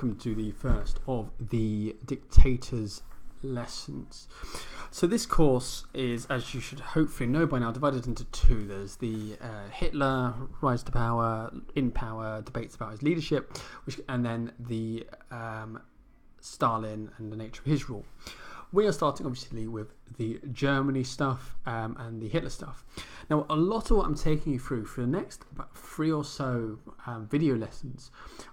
welcome to the first of the Dictator's lessons. So this course is, as you should hopefully know by now, divided into two. There's the Hitler, rise to power, in power, debates about his leadership, and then the Stalin and the nature of his rule. We are starting obviously with the Germany stuff and the Hitler stuff. Now, a lot of what I'm taking you through for the next about 3 or so video lessons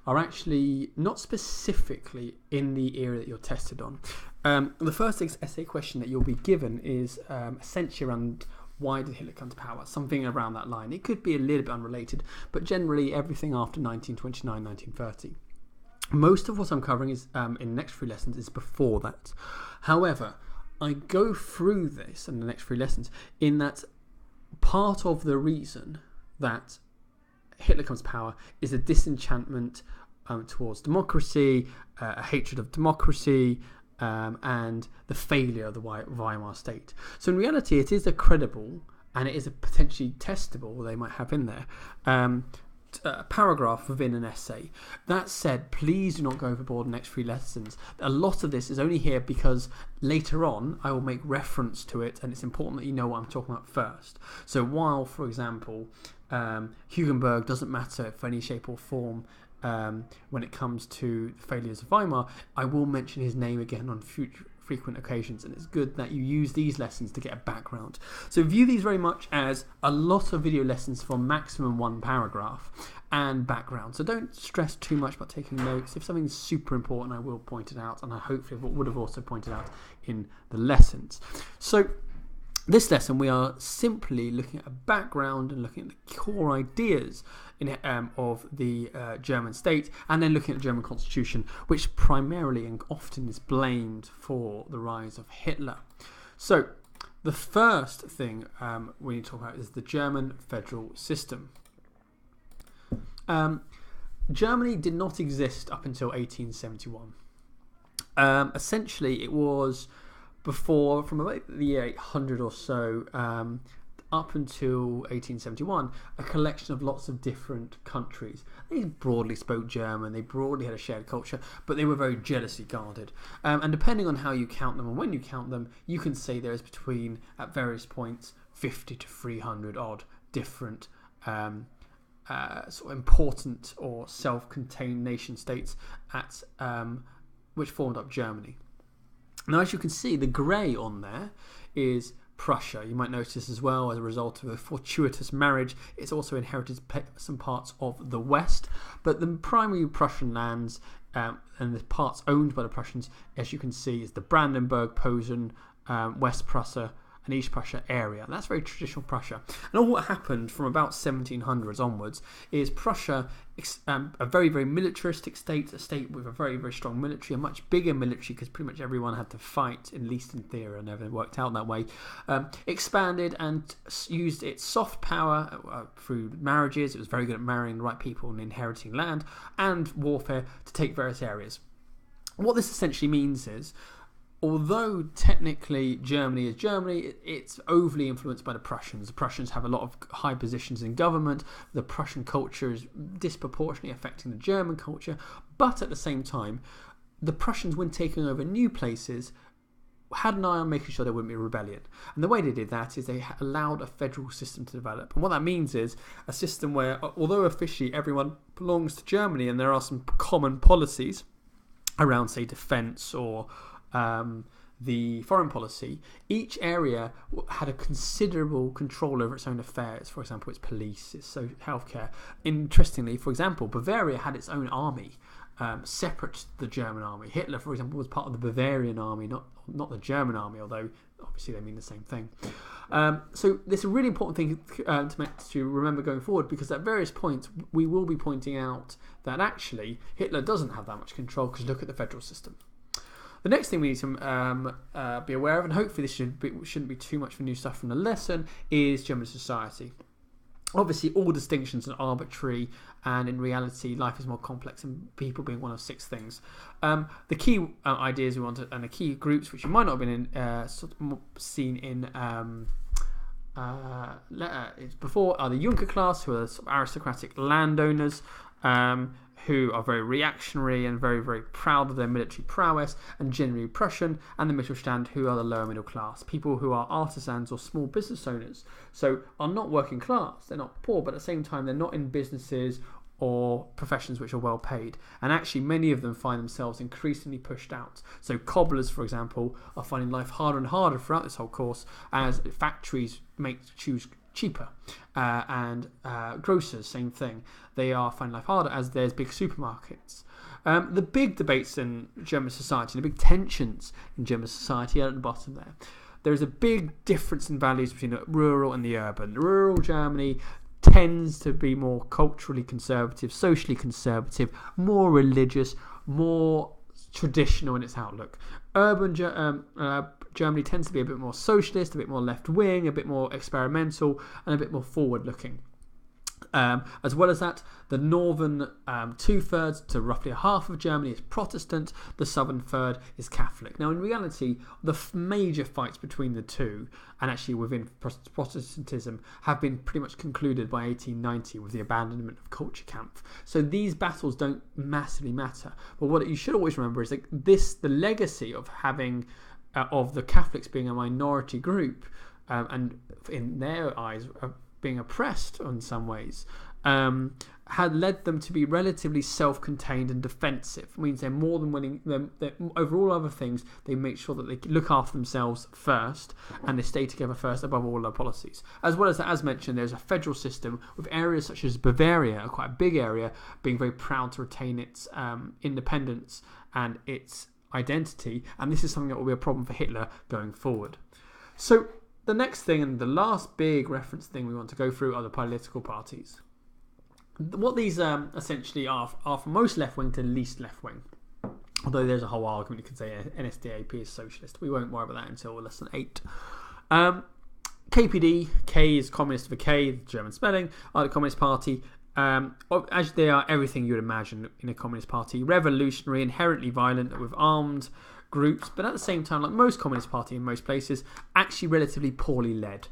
are actually not specifically in the area that you're tested on. The first essay question that you'll be given is essentially around why did Hitler come to power? Something around that line. It could be a little bit unrelated, but generally everything after 1929, 1930. Most of what I'm covering is in the next 3 lessons is before that. However, I go through this in the next 3 lessons in that part of the reason that Hitler comes to power is a disenchantment towards democracy, a hatred of democracy, and the failure of the Weimar state. So in reality, it is a credible and it is a potentially testable, they might have in there, paragraph within an essay. That said, please do not go overboard in the next 3 lessons. A lot of this is only here because later on I will make reference to it, and it's important that you know what I'm talking about first. So while, for example, Hugenberg doesn't matter for any shape or form when it comes to the failures of Weimar, I will mention his name again on frequent occasions, and it's good that you use these lessons to get a background. So view these very much as a lot of video lessons for maximum 1 paragraph and background. So don't stress too much about taking notes. If something's super important, I will point it out, and I hopefully would have also pointed out in the lessons. So this lesson, we are simply looking at a background and looking at the core ideas of the German state, and then looking at the German constitution, which primarily and often is blamed for the rise of Hitler. So the first thing we need to talk about is the German federal system. Germany did not exist up until 1871. Essentially, it was before, from about the year 800 or so, up until 1871, a collection of lots of different countries. They broadly spoke German, they broadly had a shared culture, but they were very jealously guarded. And depending on how you count them and when you count them, you can say there is between, at various points, 50 to 300 odd different sort of important or self-contained nation states which formed up Germany. Now, as you can see, the grey on there is Prussia. You might notice as well, as a result of a fortuitous marriage, it's also inherited some parts of the West. But the primary Prussian lands and the parts owned by the Prussians, as you can see, is the Brandenburg, Posen, West Prussia, and East Prussia area. That's very traditional Prussia. And all what happened from about 1700s onwards is Prussia, a very, very militaristic state, a state with a very, very strong military, a much bigger military because pretty much everyone had to fight, at least in theory, and never worked out that way, expanded and used its soft power through marriages. It was very good at marrying the right people and inheriting land, and warfare to take various areas. What this essentially means is, although technically Germany is Germany, it's overly influenced by the Prussians. The Prussians have a lot of high positions in government. The Prussian culture is disproportionately affecting the German culture. But at the same time, the Prussians, when taking over new places, had an eye on making sure there wouldn't be a rebellion. And the way they did that is they allowed a federal system to develop. And what that means is a system where, although officially everyone belongs to Germany and there are some common policies around, say, defence or the foreign policy, each area had a considerable control over its own affairs. For example, its police, its healthcare. Interestingly, for example, Bavaria had its own army, separate to the German army. Hitler, for example, was part of the Bavarian army, not the German army, although obviously they mean the same thing. So this is a really important thing to remember going forward, because at various points we will be pointing out that actually Hitler doesn't have that much control, because look at the federal system. The next thing we need to be aware of, and hopefully this shouldn't be too much for new stuff from the lesson, is German society. Obviously, all distinctions are arbitrary, and in reality, life is more complex, and people being one of 6 things. The key ideas we want, and the key groups, which you might not have been seen in before, are the Junker class, who are sort of aristocratic landowners, who are very reactionary and very, very proud of their military prowess and generally Prussian, and the Mittelstand, who are the lower middle class, people who are artisans or small business owners, so are not working class, they're not poor, but at the same time they're not in businesses or professions which are well paid, and actually many of them find themselves increasingly pushed out. So cobblers, for example, are finding life harder and harder throughout this whole course as factories make choose cheaper, and grocers, same thing, they are finding life harder as there's big supermarkets. The big debates in German society, the big tensions in German society are at the bottom there. There is a big difference in values between the rural and the urban. Rural Germany tends to be more culturally conservative, socially conservative, more religious, more traditional in its outlook. Urban Germany tends to be a bit more socialist, a bit more left-wing, a bit more experimental, and a bit more forward-looking. As well as that, the northern 2/3 to roughly half of Germany is Protestant, the southern third is Catholic. Now in reality, the major fights between the two, and actually within Protestantism, have been pretty much concluded by 1890 with the abandonment of Kulturkampf. So these battles don't massively matter. But what you should always remember is that the legacy of having of the Catholics being a minority group, and in their eyes being oppressed in some ways, had led them to be relatively self-contained and defensive. It means they're more than willing, over all other things, they make sure that they look after themselves first and they stay together first above all other policies. As well as that, as mentioned, there's a federal system with areas such as Bavaria, quite a big area, being very proud to retain its independence and its identity, and this is something that will be a problem for Hitler going forward. So the next thing, and the last big reference thing we want to go through, are the political parties. What these essentially are from most left-wing to least left-wing. Although there's a whole argument, you could say NSDAP is socialist. We won't worry about that until lesson 8. KPD, K is communist for K, the German spelling, are the Communist Party. As they are everything you would imagine in a Communist Party. Revolutionary, inherently violent, with armed groups, but at the same time, like most Communist Party in most places, actually relatively poorly led.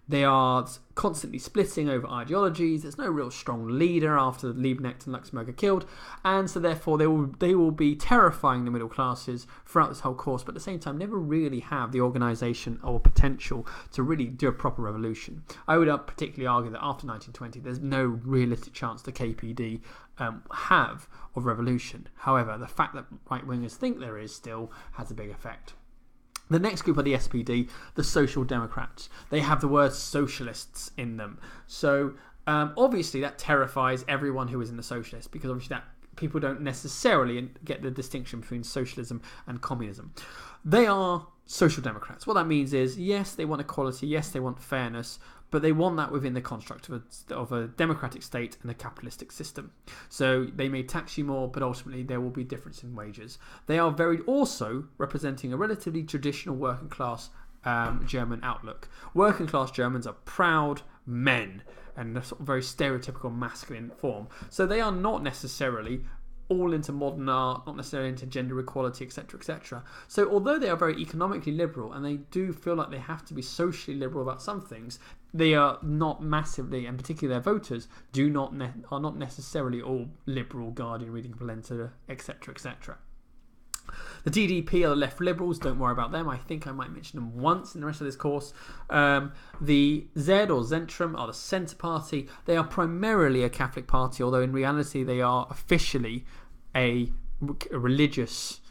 They are constantly splitting over ideologies. There's no real strong leader after Liebknecht and Luxemburg are killed, and so therefore they will be terrifying the middle classes throughout this whole course, but at the same time never really have the organisation or potential to really do a proper revolution. I would particularly argue that after 1920 there's no realistic chance the KPD have of revolution. However, the fact that right-wingers think there is still has a big effect. The next group are the SPD, the Social Democrats. They have the word socialists in them. So obviously that terrifies everyone who is in the socialist, because obviously that people don't necessarily get the distinction between socialism and communism. They are Social Democrats. What that means is, yes, they want equality, yes, they want fairness, but they want that within the construct of a democratic state and a capitalistic system. So they may tax you more, but ultimately there will be a difference in wages. They are also representing a relatively traditional working class German outlook. Working class Germans are proud men and a sort of very stereotypical masculine form. So they are not necessarily all into modern art, not necessarily into gender equality, etc., etc. So although they are very economically liberal and they do feel like they have to be socially liberal about some things, they are not massively, and particularly their voters are not necessarily all liberal, Guardian, Reading Polenta, etc., etc. The DDP are the left liberals, don't worry about them. I think I might mention them once in the rest of this course. The Z or Zentrum are the Centre Party. They are primarily a Catholic party, although in reality they are officially a religious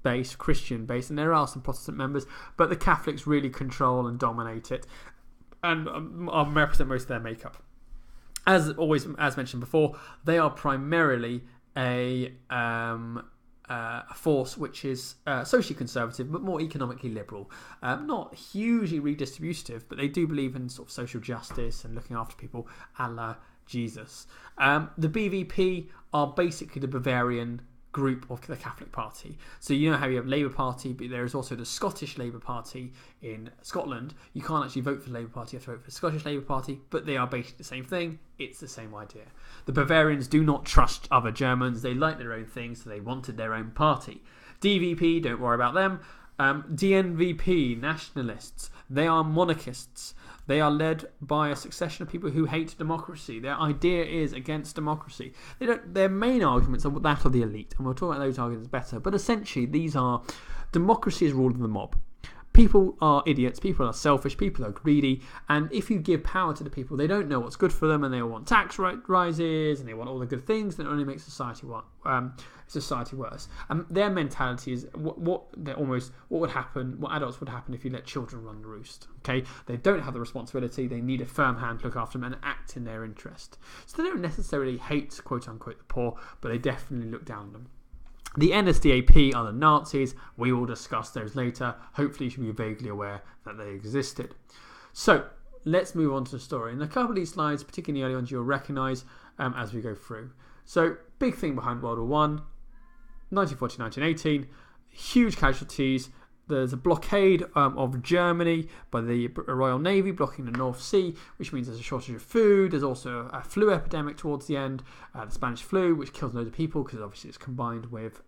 base, Christian base, and there are some Protestant members, but the Catholics really control and dominate it and represent most of their makeup. As mentioned before, they are primarily a force which is socially conservative but more economically liberal, not hugely redistributive, but they do believe in sort of social justice and looking after people a la Jesus. The BVP are basically the Bavarian group of the Catholic Party. So you know how you have Labour Party, but there is also the Scottish Labour Party in Scotland. You can't actually vote for the Labour Party, you have to vote for the Scottish Labour Party, but they are basically the same thing. It's the same idea. The Bavarians do not trust other Germans. They like their own things, so they wanted their own party. DVP, don't worry about them. DNVP, nationalists, they are monarchists. They are led by a succession of people who hate democracy. Their idea is against democracy. Their main arguments are that of the elite, and we'll talk about those arguments better. But essentially, these are democracy is ruled by the mob. People are idiots, people are selfish, people are greedy, and if you give power to the people, they don't know what's good for them, and they want tax rises, and they want all the good things that only make society worse. And their mentality is what would happen, what adults would happen if you let children run the roost. Okay, they don't have the responsibility; they need a firm hand to look after them and act in their interest. So they don't necessarily hate, quote unquote, the poor, but they definitely look down on them. The NSDAP are the Nazis. We will discuss those later. Hopefully you should be vaguely aware that they existed. So let's move on to the story. And a couple of these slides, particularly early ones, you'll recognise as we go through. So big thing behind World War I, 1914-1918, huge casualties. There's a blockade of Germany by the Royal Navy blocking the North Sea, which means there's a shortage of food. There's also a flu epidemic towards the end, the Spanish flu, which kills loads of people because obviously it's combined with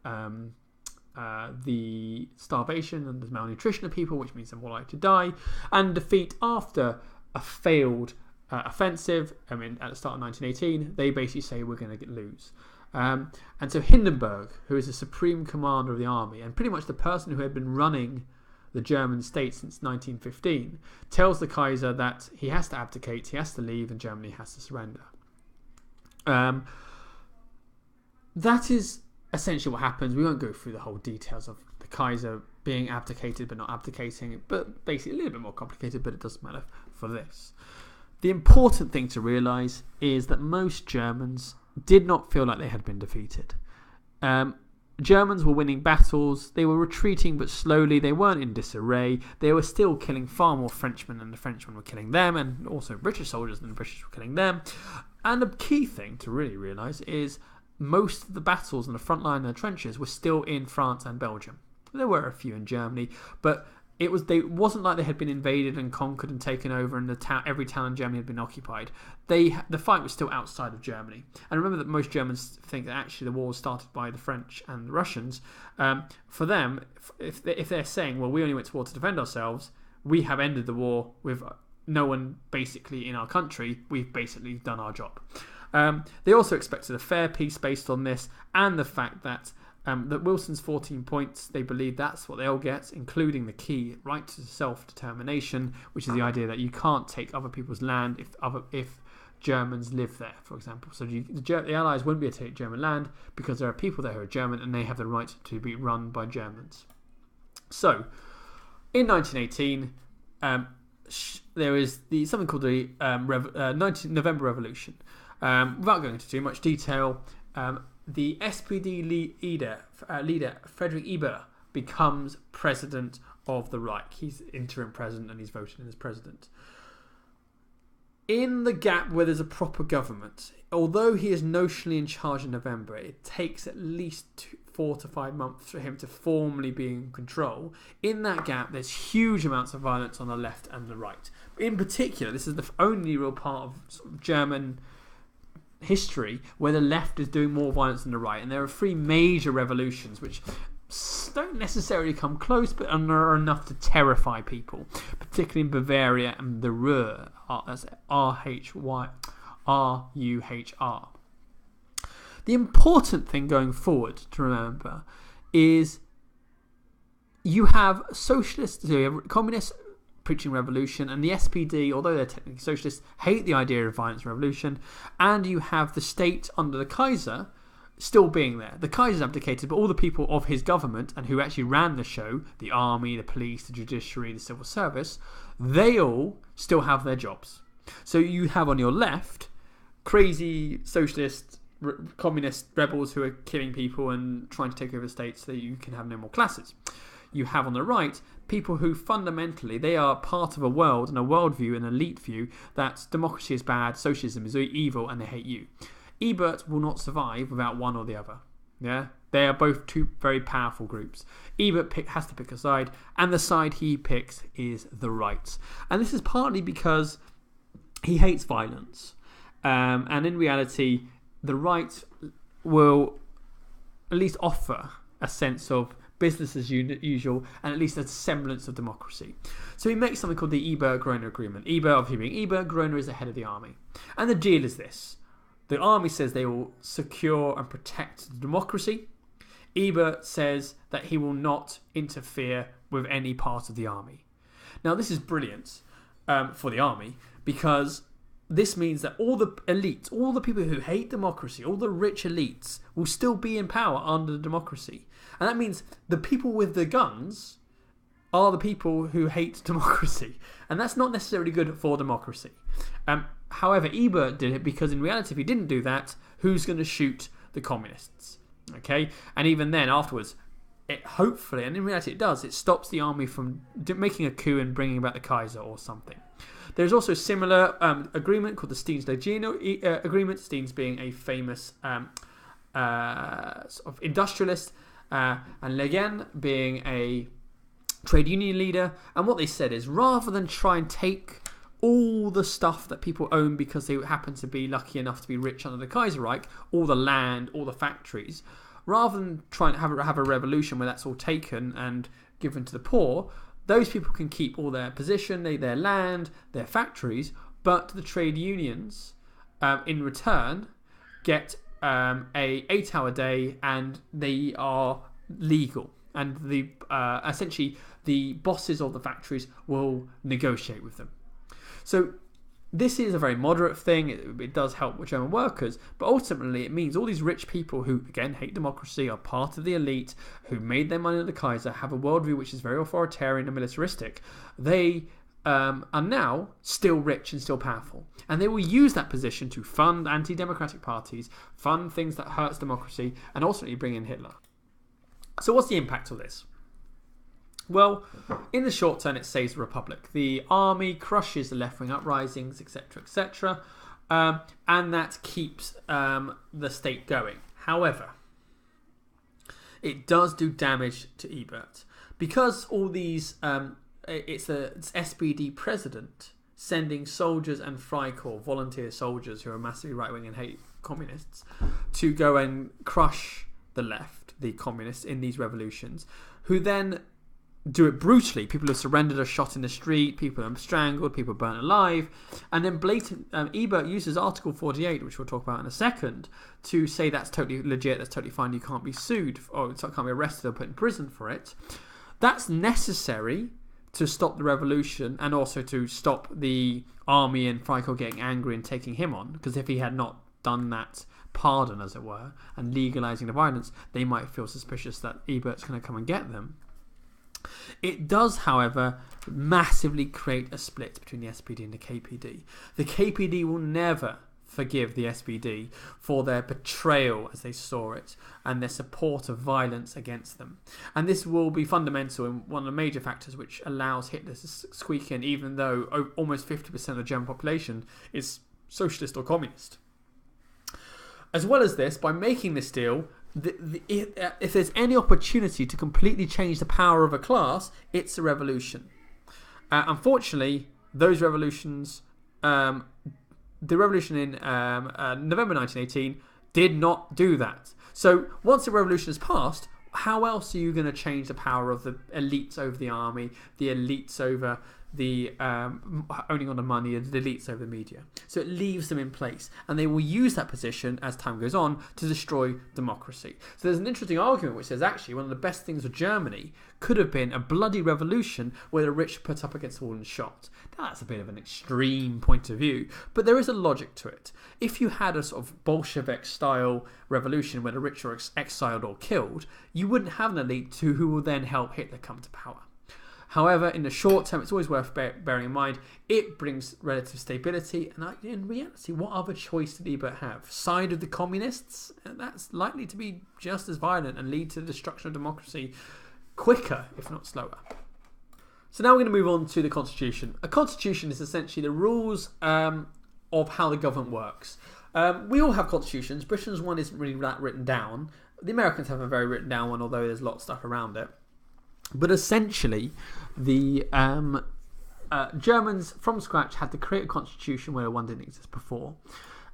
the starvation and the malnutrition of people, which means they're more likely to die. And defeat after a failed offensive, at the start of 1918, they basically say we're going to lose. And so Hindenburg, who is the supreme commander of the army and pretty much the person who had been running the German state since 1915, tells the Kaiser that he has to abdicate, he has to leave, and Germany has to surrender. That is essentially what happens. We won't go through the whole details of the Kaiser being abdicated but not abdicating, but basically a little bit more complicated, but it doesn't matter for this. The important thing to realise is that most Germans did not feel like they had been defeated. Germans were winning battles. They were retreating, but slowly. They weren't in disarray. They were still killing far more Frenchmen than the Frenchmen were killing them, and also British soldiers than the British were killing them. And the key thing to really realise is most of the battles in the front line and the trenches were still in France and Belgium. There were a few in Germany, but it wasn't like they had been invaded and conquered and taken over and every town in Germany had been occupied. The fight was still outside of Germany. And remember that most Germans think that actually the war was started by the French and the Russians. For them, if they're saying, well, we only went to war to defend ourselves, we have ended the war with no one basically in our country, we've basically done our job. They also expected a fair peace based on this, and the fact that Wilson's 14 points, they believe that's what they'll get, including the key right to self-determination, which is the idea that you can't take other people's land if Germans live there, for example. So the Allies wouldn't be able to take German land because there are people there who are German and they have the right to be run by Germans. So, in 1918, there is something called the November Revolution. Without going into too much detail, the SPD leader Friedrich Ebert becomes president of the Reich. He's interim president and he's voted in as president. In the gap where there's a proper government, although he is notionally in charge in November, it takes at least 4 to 5 months for him to formally be in control. In that gap, there's huge amounts of violence on the left and the right. In particular, this is the only real part of sort of German history where the left is doing more violence than the right, and there are 3 major revolutions which don't necessarily come close but are enough to terrify people, particularly in Bavaria and the Ruhr, that's R-U-H-R. The important thing going forward to remember is you have socialists, you have communists preaching revolution, and the SPD, although they're technically socialists, hate the idea of violence and revolution, and you have the state under the Kaiser still being there. The Kaiser's abdicated, but all the people of his government and who actually ran the show, the army, the police, the judiciary, the civil service, they all still have their jobs. So you have on your left crazy socialist, communist rebels who are killing people and trying to take over the state so that you can have no more classes. You have on the right people who fundamentally they are part of a world and a worldview, an elite view that democracy is bad, socialism is evil, and they hate you. Ebert will not survive without one or the other. Yeah, they are both 2 very powerful groups. Ebert has to pick a side, and the side he picks is the right. And this is partly because he hates violence, and in reality, the right will at least offer a sense of business as usual, and at least a semblance of democracy. So he makes something called the Eberts Agreement. Ebert, obviously being Ebert, Groener is the head of the army. And the deal is this. The army says they will secure and protect the democracy. Ebert says that he will not interfere with any part of the army. Now, this is brilliant for the army, because this means that all the elites, all the people who hate democracy, all the rich elites will still be in power under the democracy. And that means the people with the guns are the people who hate democracy. And that's not necessarily good for democracy. However, Ebert did it because in reality, if he didn't do that, who's going to shoot the communists? Okay? And even then, afterwards, it hopefully, and in reality it does, it stops the army from making a coup and bringing back the Kaiser or something. There's also a similar agreement called the Steens-Legeno Agreement, Steens being a famous sort of industrialist, and Legen being a trade union leader. And what they said is, rather than try and take all the stuff that people own because they happen to be lucky enough to be rich under the Kaiserreich, all the land, all the factories, rather than trying to have a revolution where that's all taken and given to the poor, those people can keep all their position, their land, their factories, but the trade unions, in return, get a 8-hour day, and they are legal. And essentially the bosses of the factories will negotiate with them. So this is a very moderate thing. It does help with German workers, but ultimately it means all these rich people who, again, hate democracy, are part of the elite, who made their money under the Kaiser, have a worldview which is very authoritarian and militaristic. They are now still rich and still powerful. And they will use that position to fund anti-democratic parties, fund things that hurts democracy, and ultimately bring in Hitler. So what's the impact of this? Well, in the short term, it saves the Republic. The army crushes the left-wing uprisings, etc., etc., and that keeps the state going. However, it does do damage to Ebert. Because all these, it's SPD president sending soldiers and Freikorps, volunteer soldiers who are massively right-wing and hate communists, to go and crush the left, the communists, in these revolutions, who then do it brutally. People are surrendered, are shot in the street, people are strangled, people are burnt alive, and then Ebert uses Article 48, which we'll talk about in a second, to say that's totally legit, that's totally fine, you can't be sued, or can't be arrested or put in prison for it. That's necessary to stop the revolution, and also to stop the army and Freikorps getting angry and taking him on, because if he had not done that pardon, as it were, and legalising the violence, they might feel suspicious that Ebert's going to come and get them. It does, however, massively create a split between the SPD and the KPD. The KPD will never forgive the SPD for their betrayal, as they saw it, and their support of violence against them. And this will be fundamental and one of the major factors which allows Hitler to squeak in, even though almost 50% of the German population is socialist or communist. As well as this, by making this deal, if there's any opportunity to completely change the power of a class, it's a revolution. Unfortunately, those revolutions, the revolution in November 1918 did not do that. So once the revolution has passed, how else are you going to change the power of the elites over the army, the elites over the owning on the money, and the elites over the media? So it leaves them in place, and they will use that position as time goes on to destroy democracy. So there's an interesting argument which says actually one of the best things for Germany could have been a bloody revolution where the rich put up against the wall and shot. Now that's a bit of an extreme point of view, but there is a logic to it. If you had a sort of Bolshevik style revolution where the rich are exiled or killed, you wouldn't have an elite who will then help Hitler come to power. However, in the short term, it's always worth bearing in mind, it brings relative stability, and in reality, what other choice did Ebert have? Side of the communists? That's likely to be just as violent and lead to the destruction of democracy quicker, if not slower. So now we're going to move on to the Constitution. A Constitution is essentially the rules of how the government works. We all have constitutions. Britain's one isn't really that written down. The Americans have a very written down one, although there's a lot of stuff around it. But essentially, the Germans from scratch had to create a constitution where one didn't exist before.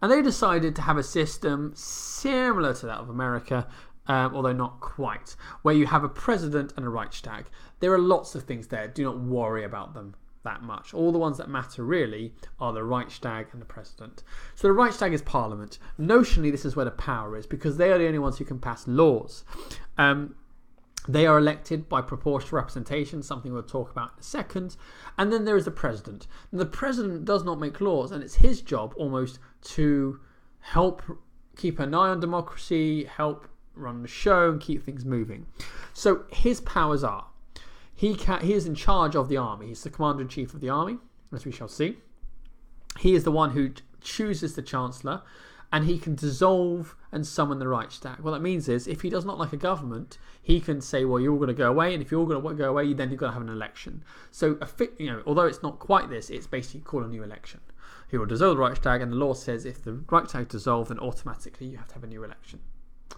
And they decided to have a system similar to that of America, although not quite, where you have a president and a Reichstag. There are lots of things there. Do not worry about them that much. All the ones that matter really are the Reichstag and the president. So the Reichstag is parliament. Notionally, this is where the power is, because they are the only ones who can pass laws. They are elected by proportional representation, something we'll talk about in a second. And then there is the president. Now, the president does not make laws, and it's his job almost to help keep an eye on democracy, help run the show, and keep things moving. So his powers are, he is in charge of the army. He's the commander-in-chief of the army, as we shall see. He is the one who chooses the chancellor, and he can dissolve and summon the Reichstag. What that means is, if he does not like a government, he can say, well, you're all going to go away, and if you're all going to go away, then you've got to have an election. So, although it's not quite this, it's basically called a new election. He will dissolve the Reichstag, and the law says if the Reichstag is dissolved, then automatically you have to have a new election.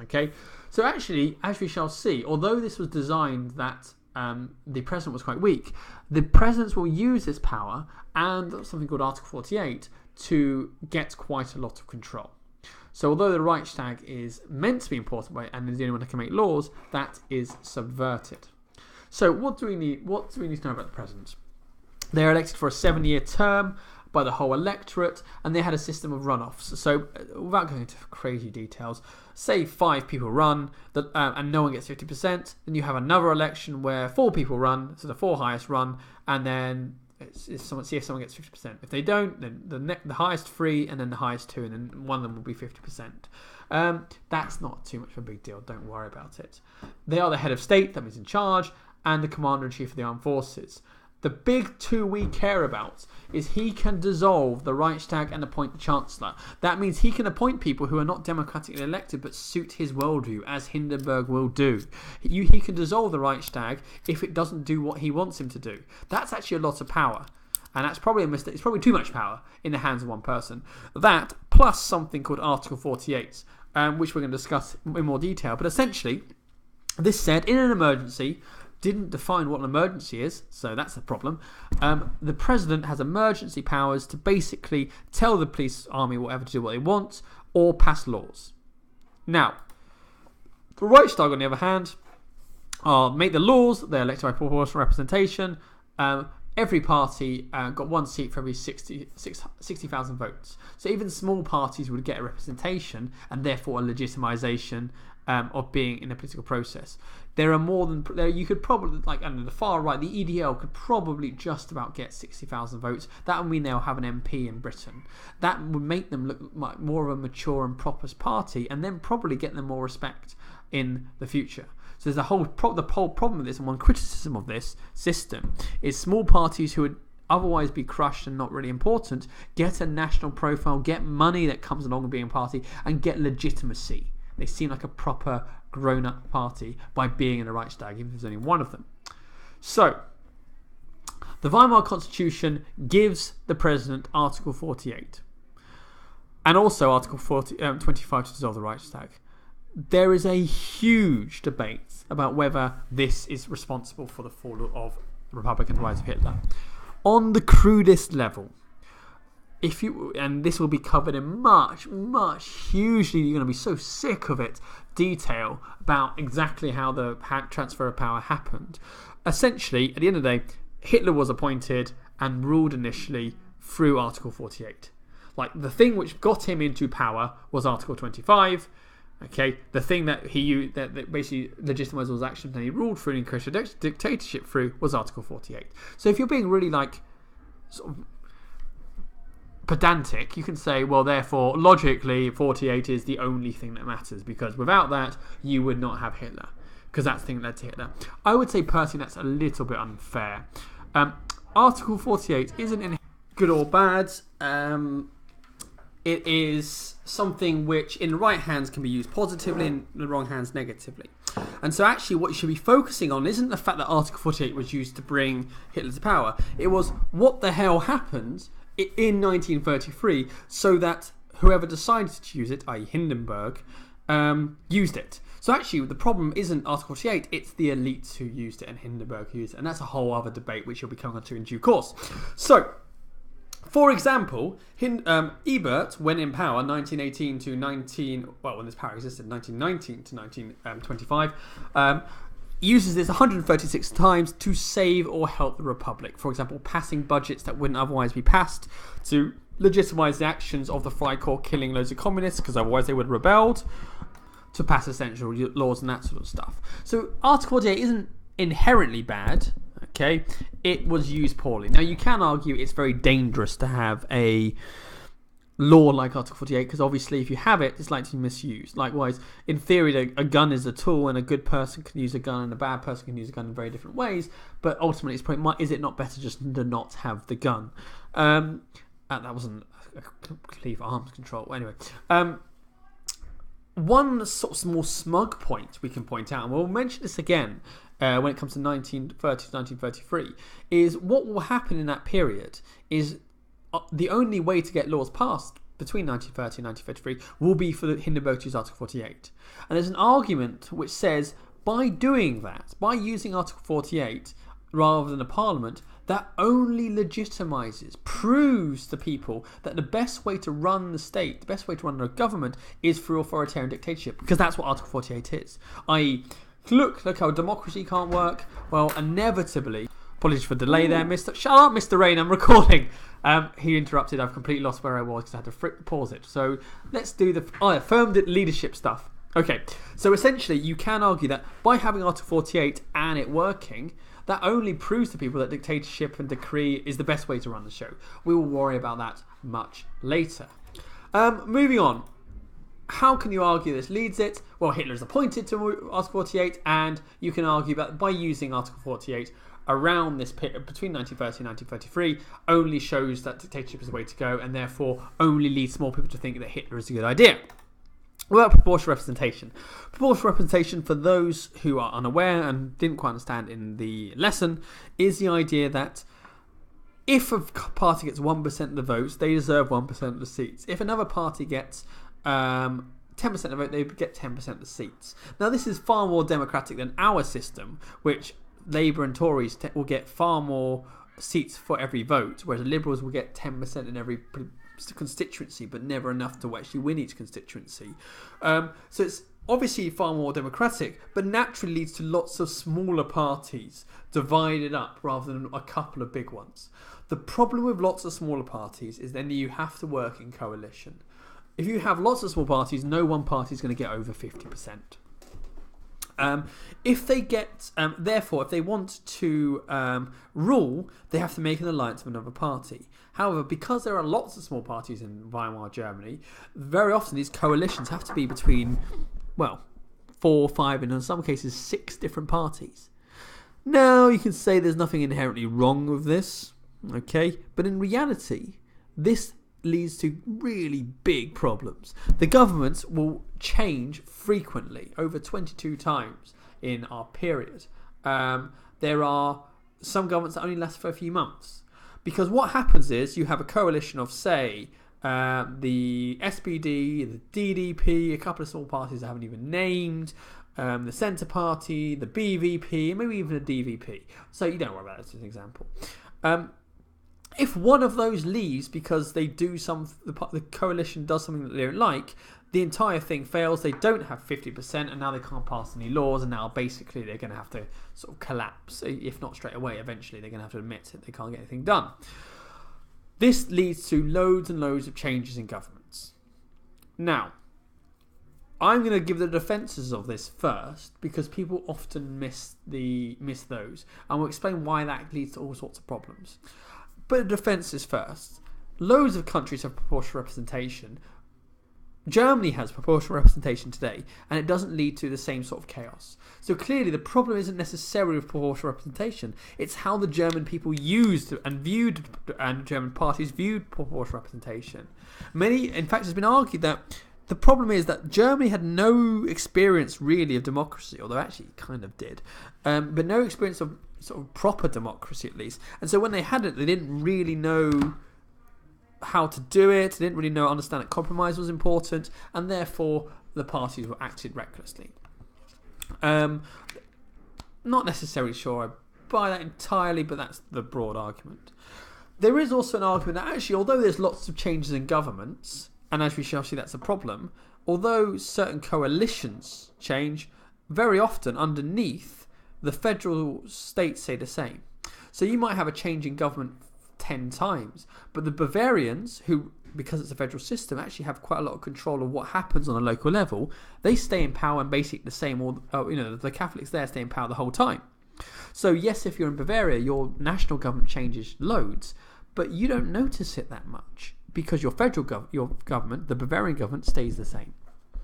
Okay? So actually, as we shall see, although this was designed that the president was quite weak, the presidents will use this power and something called Article 48 to get quite a lot of control. So although the Reichstag is meant to be important and is the only one that can make laws, that is subverted. So what do we need to know about the president? They are elected for a 7-year term by the whole electorate, and they had a system of runoffs. So without going into crazy details, say 5 people run and no one gets 50%, then you have another election where 4 people run, so the 4 highest run, and then see if someone gets 50%. If they don't, then the highest 3 and then the highest 2, and then one of them will be 50%. That's not too much of a big deal. Don't worry about it. They are the head of state, that means in charge, and the commander-in-chief of the armed forces. The big 2 we care about is he can dissolve the Reichstag and appoint the Chancellor. That means he can appoint people who are not democratically elected but suit his worldview, as Hindenburg will do. He can dissolve the Reichstag if it doesn't do what he wants him to do. That's actually a lot of power. And that's probably a mistake. It's probably too much power in the hands of one person. That plus something called Article 48, which we're going to discuss in more detail. But essentially, this said, in an emergency, didn't define what an emergency is, so that's a problem. The president has emergency powers to basically tell the police army whatever to do what they want or pass laws. Now, the Reichstag, on the other hand, make the laws. They're elected by proportional representation. Every party got 1 seat for every 60,000 votes. So even small parties would get a representation and therefore a legitimization of being in a political process. There are more than you could probably, like on the far right, the EDL could probably just about get 60,000 votes. That would mean they'll have an MP in Britain. That would make them look like more of a mature and proper party, and then probably get them more respect in the future. So there's the whole problem with this, and one criticism of this system is small parties who would otherwise be crushed and not really important get a national profile, get money that comes along with being a party, and get legitimacy. They seem like a proper grown-up party by being in the Reichstag, even if there's only one of them. So, the Weimar Constitution gives the president Article 48 and also Article 25 to dissolve the Reichstag. There is a huge debate about whether this is responsible for the fall of the Republic and the rise of Hitler. On the crudest level, and this will be covered in much, hugely, you're going to be so sick of it, detail about exactly how the transfer of power happened. Essentially, at the end of the day, Hitler was appointed and ruled initially through Article 48. Like, the thing which got him into power was Article 25. Okay, the thing that he used that basically legitimized all his actions and he ruled through and encouraged a dictatorship through was Article 48. So if you're being really sort of pedantic, you can say, well, therefore, logically, 48 is the only thing that matters, because without that, you would not have Hitler, because that's the thing that led to Hitler. I would say, personally, that's a little bit unfair. Article 48 isn't in good or bad. It is something which, in the right hands, can be used positively, and in the wrong hands, negatively. And so actually what you should be focusing on isn't the fact that Article 48 was used to bring Hitler to power. It was what the hell happened in 1933 so that whoever decided to use it, i.e. Hindenburg, used it. So actually the problem isn't Article 48, it's the elites who used it and Hindenburg who used it. And that's a whole other debate which you'll be coming on to in due course. So For example, Ebert, when in power, 1918 to when this power existed, 1919 to 1925, uses this 136 times to save or help the Republic. For example, passing budgets that wouldn't otherwise be passed to legitimise the actions of the Freikorps killing loads of communists because otherwise they would have rebelled, to pass essential laws and that sort of stuff. So Article 48 isn't inherently bad, okay? It was used poorly. Now you can argue it's very dangerous to have a law like Article 48 because obviously if you have it, it's likely to be misused. Likewise, in theory, a gun is a tool and a good person can use a gun and a bad person can use a gun in very different ways, but ultimately it's probably, is it not better just to not have the gun? That wasn't a complete arms control. Anyway, one sort of more smug point we can point out, and we'll mention this again when it comes to 1930 to 1933, is what will happen in that period is the only way to get laws passed between 1930 and 1933 will be for the Hindenburg to use Article 48. And there's an argument which says by doing that, by using Article 48 rather than a parliament, that only legitimizes, proves to people that the best way to run the state, the best way to run a government is through authoritarian dictatorship, because that's what Article 48 is. I.e., look how democracy can't work. Well, inevitably, apologies for the delay there, Mr. Shut up, Mr. Rain, I'm recording. He interrupted. I've completely lost where I was because I had to pause it. So let's do the affirmed leadership stuff. Okay, so essentially you can argue that by having Article 48 and it working, that only proves to people that dictatorship and decree is the best way to run the show. We will worry about that much later. Moving on. How can you argue this leads it? Well, Hitler is appointed to Article 48, and you can argue that by using Article 48 around this period, between 1930 and 1933, only shows that dictatorship is the way to go, and therefore only leads more people to think that Hitler is a good idea. What about proportional representation? Proportional representation, for those who are unaware and didn't quite understand in the lesson, is the idea that if a party gets 1% of the votes, they deserve 1% of the seats. If another party gets 10% of the vote, they get 10% of the seats. Now, this is far more democratic than our system, which Labour and Tories will get far more seats for every vote, whereas Liberals will get 10% in every constituency, but never enough to actually win each constituency. So it's obviously far more democratic, but naturally leads to lots of smaller parties divided up rather than a couple of big ones. The problem with lots of smaller parties is then you have to work in coalition. If you have lots of small parties, no one party is going to get over 50%. If they get, therefore, if they want to rule, they have to make an alliance with another party. However, because there are lots of small parties in Weimar Germany, very often these coalitions have to be between, 4, 5, and in some cases 6 different parties. Now, you can say there's nothing inherently wrong with this, okay? But in reality, this leads to really big problems. The governments will change frequently, over 22 times in our period. There are some governments that only last for a few months. Because what happens is you have a coalition of, say, the SPD, the DDP, a couple of small parties I haven't even named, the Centre Party, the BVP, and maybe even a DVP. So you don't worry about that as an example. If one of those leaves because they do the coalition does something that they don't like, the entire thing fails. They don't have 50%, and now they can't pass any laws, and now basically they're going to have to sort of collapse. If not straight away, eventually they're going to have to admit that they can't get anything done. This leads to loads and loads of changes in governments. Now, I'm going to give the defences of this first because people often miss those, and we'll explain why that leads to all sorts of problems. But the defences first. Loads of countries have proportional representation. Germany has proportional representation today, and it doesn't lead to the same sort of chaos. So clearly the problem isn't necessarily with proportional representation, it's how the German people used and German parties viewed proportional representation. In fact, it's been argued that the problem is that Germany had no experience really of democracy, although actually it kind of did, but no experience of sort of proper democracy at least. And so when they had it, they didn't really know how to do it, they didn't really understand that compromise was important, and therefore the parties were acted recklessly. Not necessarily sure I buy that entirely, but that's the broad argument. there is also an argument that actually, although there's lots of changes in governments, and as we shall see that's a problem, although certain coalitions change, very often underneath, the federal states stay the same. So you might have a change in government 10 times, but the Bavarians, who, because it's a federal system, actually have quite a lot of control of what happens on a local level, they stay in power and basically the same, or the Catholics there stay in power the whole time. So yes, if you're in Bavaria, your national government changes loads, but you don't notice it that much because your federal government, the Bavarian government, stays the same.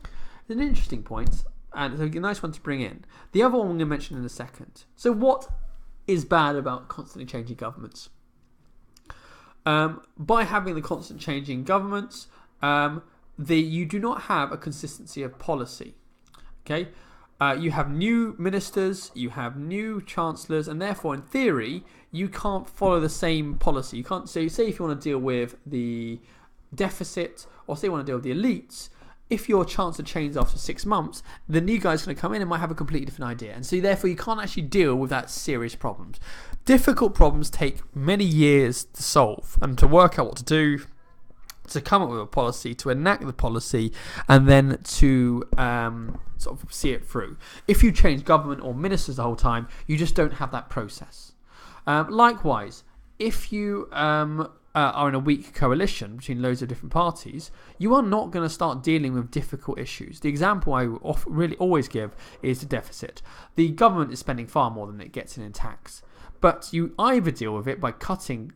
It's an interesting point, and it's a nice one to bring in. The other one I'm going to mention in a second. So what is bad about constantly changing governments? By having the constant changing governments, you do not have a consistency of policy. Okay, you have new ministers, you have new chancellors, and therefore, in theory, you can't follow the same policy. You can't. So, say if you want to deal with the deficit, or say you want to deal with the elites, if your chancellor changes after 6 months, the new guy's going to come in and might have a completely different idea. And so therefore you can't actually deal with that serious problems. Difficult problems take many years to solve and to work out what to do, to come up with a policy, to enact the policy, and then to sort of see it through. If you change government or ministers the whole time, you just don't have that process. Likewise, if you are in a weak coalition between loads of different parties, you are not going to start dealing with difficult issues. The example I really always give is the deficit. The government is spending far more than it gets in tax, but you either deal with it by cutting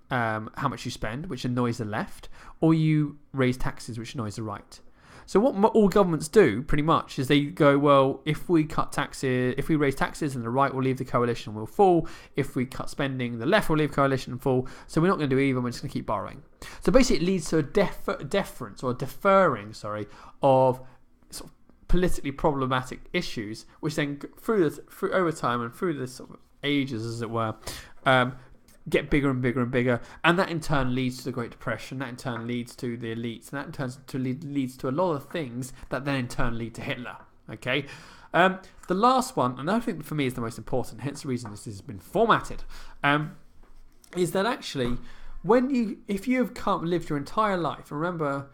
how much you spend, which annoys the left, or you raise taxes, which annoys the right. So what all governments do, pretty much, is they go, well, if we cut taxes, if we raise taxes, then the right will leave the coalition and will fall. If we cut spending, the left will leave the coalition and fall. So we're not going to do either, we're just going to keep borrowing. So basically it leads to a deferring of sort of politically problematic issues, which then through over time and through the sort of ages, as it were, get bigger and bigger and bigger, and that in turn leads to the Great Depression, that in turn leads to the elites, and that in turn leads to a lot of things that then in turn lead to Hitler. Okay, the last one, and I think for me is the most important, hence the reason this has been formatted, is that actually if you have lived your entire life, and remember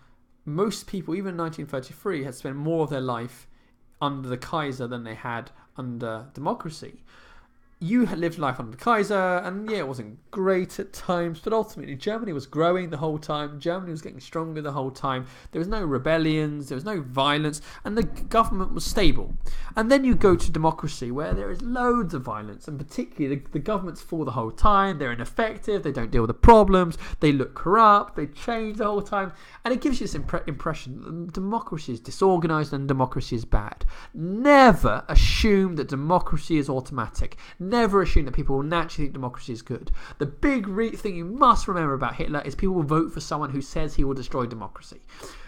most people, even in 1933, had spent more of their life under the Kaiser than they had under democracy. You had lived life under the Kaiser, and yeah, it wasn't great at times, but ultimately Germany was growing the whole time. Germany was getting stronger the whole time. There was no rebellions, there was no violence, and the government was stable. And then you go to democracy, where there is loads of violence, and particularly the government's full the whole time. They're ineffective, they don't deal with the problems, they look corrupt, they change the whole time, and it gives you this impression that democracy is disorganized and democracy is bad. Never assume that democracy is automatic. Never assume that people will naturally think democracy is good. The big thing you must remember about Hitler is people will vote for someone who says he will destroy democracy.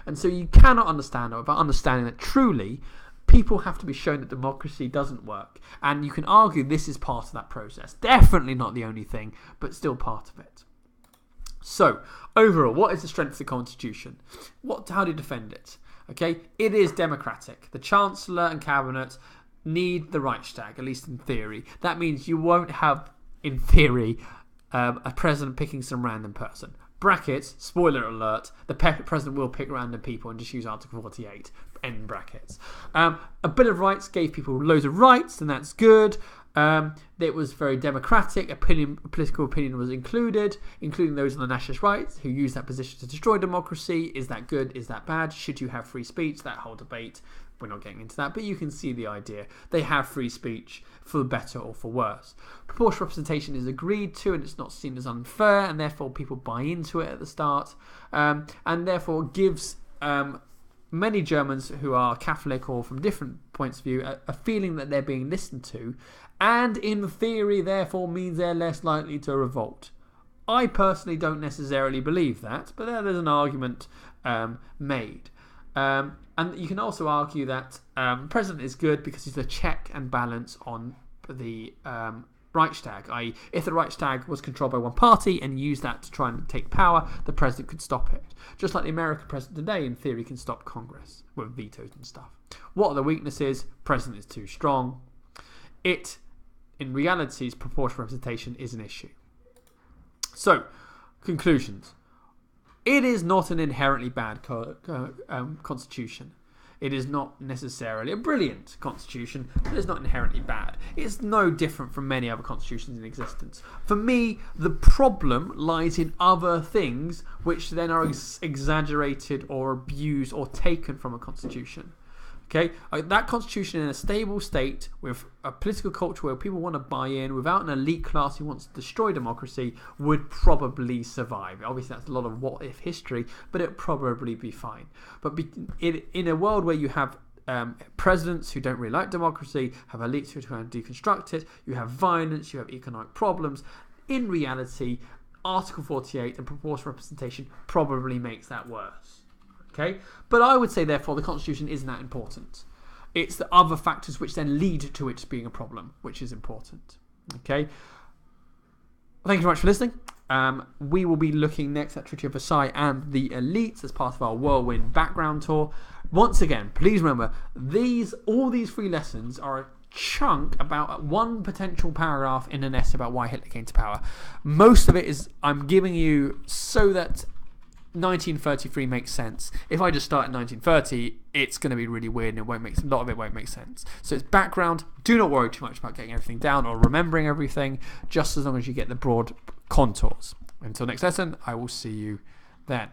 And so you cannot understand it without understanding that truly people have to be shown that democracy doesn't work. And you can argue this is part of that process. Definitely not the only thing, but still part of it. So, overall, what is the strength of the Constitution? How do you defend it? Okay, it is democratic. The Chancellor and Cabinet need the Reichstag, at least in theory. That means you won't have, in theory, a president picking some random person. Brackets, spoiler alert, the president will pick random people and just use Article 48, end brackets. A Bill of Rights gave people loads of rights, and that's good. It was very democratic. Political opinion was included, including those on the nationalist rights who used that position to destroy democracy. Is that good? Is that bad? Should you have free speech? That whole debate. We're not getting into that, but you can see the idea. They have free speech for better or for worse. Proportional representation is agreed to, and it's not seen as unfair, and therefore people buy into it at the start, and therefore gives many Germans who are Catholic or from different points of view a feeling that they're being listened to, and in theory therefore means they're less likely to revolt. I personally don't necessarily believe that, but there's an argument made. And you can also argue that the president is good because he's the check and balance on the Reichstag, i.e. if the Reichstag was controlled by one party and used that to try and take power, the president could stop it. Just like the American president today, in theory, can stop Congress with vetoes and stuff. What are the weaknesses? President is too strong. In reality, proportional representation is an issue. So, Conclusions. It is not an inherently bad constitution. It is not necessarily a brilliant constitution, but it's not inherently bad. It's no different from many other constitutions in existence. For me, the problem lies in other things which then are exaggerated or abused or taken from a constitution. Okay, that constitution in a stable state with a political culture where people want to buy in without an elite class who wants to destroy democracy would probably survive. Obviously, that's a lot of what-if history, but it would probably be fine. But in a world where you have presidents who don't really like democracy, have elites who are trying to deconstruct it, you have violence, you have economic problems, in reality, Article 48 and proportional representation probably makes that worse. Okay? But I would say, therefore, the Constitution isn't that important. It's the other factors which then lead to it being a problem, which is important. Okay? Thank you very much for listening. We will be looking next at Treaty of Versailles and the elites as part of our Whirlwind background tour. Once again, please remember, all these 3 lessons are a chunk about one potential paragraph in an essay about why Hitler came to power. Most of it is I'm giving you so that 1933 makes sense. If I just start in 1930, it's going to be really weird and a lot of it won't make sense. So it's background. Do not worry too much about getting everything down or remembering everything, just as long as you get the broad contours. Until next lesson, I will see you then.